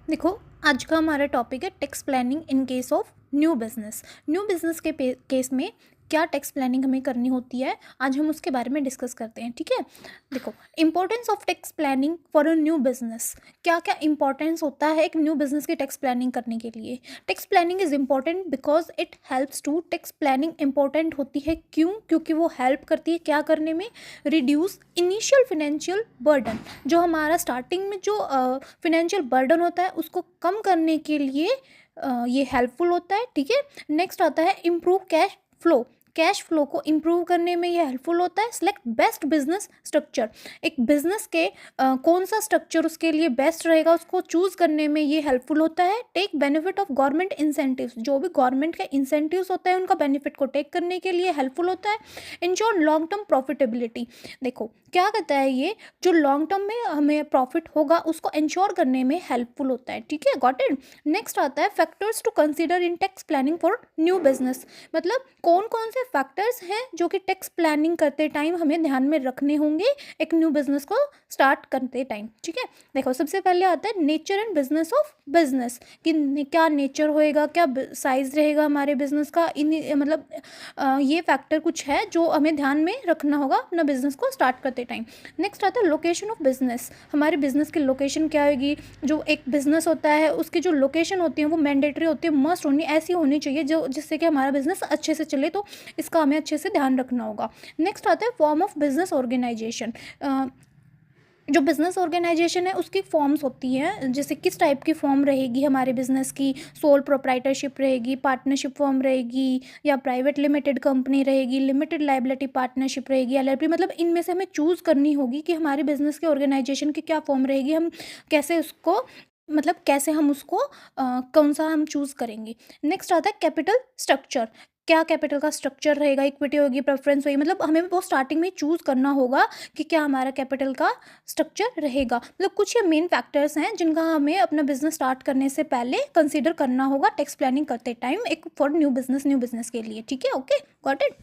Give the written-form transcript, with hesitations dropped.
देखो, आज का हमारा टॉपिक है tax planning in case of new business. New business के केस में क्या टैक्स प्लानिंग हमें करनी होती है, आज हम उसके बारे में डिस्कस करते हैं। ठीक है, देखो, importance of tax planning for a new business. क्या क्या इंपॉर्टेंस होता है एक न्यू बिजनेस की टैक्स प्लानिंग करने के लिए। Tax planning is important because it helps to. Tax planning important होती है क्यों? क्योंकि वो हेल्प करती है क्या करने में? Reduce initial financial burden. जो हमारा स्टार्टिंग में जो फिनेंशियल बर्डन होता है उसको कम करने के लिए ये हेल्पफुल होता है। ठीक है, नेक्स्ट आता है improve cash flow. Cash flow को इम्प्रूव करने में ये हेल्पफुल होता है। Select best business structure. एक बिजनेस के कौन सा स्ट्रक्चर उसके लिए बेस्ट रहेगा उसको चूज करने में ये हेल्पफुल होता है। Take benefit of government incentives. जो भी गवर्नमेंट के इंसेंटिव्स होते हैं उनका बेनिफिट को टेक करने के लिए हेल्पफुल होता है। Ensure long term profitability. देखो क्या कहता है ये, जो लॉन्ग टर्म में हमें प्रॉफिट होगा उसको इंश्योर करने में हेल्पफुल होता है। ठीक है, गॉट इट। नेक्स्ट आता है factors to consider in tax planning for new business. मतलब कौन कौन से फैक्टर्स हैं जो कि टैक्स प्लानिंग करते टाइम हमें ध्यान में रखने होंगे एक न्यू बिजनेस को स्टार्ट करते टाइम। ठीक है, देखो सबसे पहले आता है nature and business of business, कि क्या नेचर होएगा, क्या साइज रहेगा हमारे बिजनेस का। इन मतलब ये फैक्टर कुछ है जो हमें ध्यान में रखना होगा अपना बिजनेस को स्टार्ट करते टाइम। नेक्स्ट आता है लोकेशन ऑफ बिजनेस। हमारे बिजनेस की लोकेशन क्या होगी। जो एक बिजनेस होता है उसकी जो लोकेशन होती है वो मैंडेटरी होती है, मस्ट होनी, ऐसी होनी चाहिए जो जिससे कि हमारा बिजनेस अच्छे से चले। तो इसका हमें अच्छे से ध्यान रखना होगा। नेक्स्ट आता है फॉर्म ऑफ बिजनेस ऑर्गेनाइजेशन। जो बिज़नेस ऑर्गेनाइजेशन है उसकी फॉर्म्स होती हैं, जैसे किस टाइप की फॉर्म रहेगी हमारे बिज़नेस की। सोल प्रोप्राइटरशिप रहेगी, पार्टनरशिप फॉर्म रहेगी, या प्राइवेट लिमिटेड कंपनी रहेगी, लिमिटेड लाइबिलिटी पार्टनरशिप रहेगी, एलएलपी। मतलब इनमें से हमें चूज़ करनी होगी कि हमारे बिज़नेस के ऑर्गेनाइजेशन की क्या फॉर्म रहेगी, हम कैसे उसको मतलब कैसे हम उसको कौन सा हम चूज़ करेंगे। नेक्स्ट आता है कैपिटल स्ट्रक्चर। क्या कैपिटल का स्ट्रक्चर रहेगा, इक्विटी होगी, प्रेफरेंस होगी। मतलब हमें वो स्टार्टिंग में चूज़ करना होगा कि क्या हमारा कैपिटल का स्ट्रक्चर रहेगा। मतलब कुछ ये मेन फैक्टर्स हैं जिनका हमें अपना बिजनेस स्टार्ट करने से पहले कंसीडर करना होगा टैक्स प्लानिंग करते टाइम एक फॉर न्यू बिजनेस के लिए। ठीक है, ओके, गॉट इट।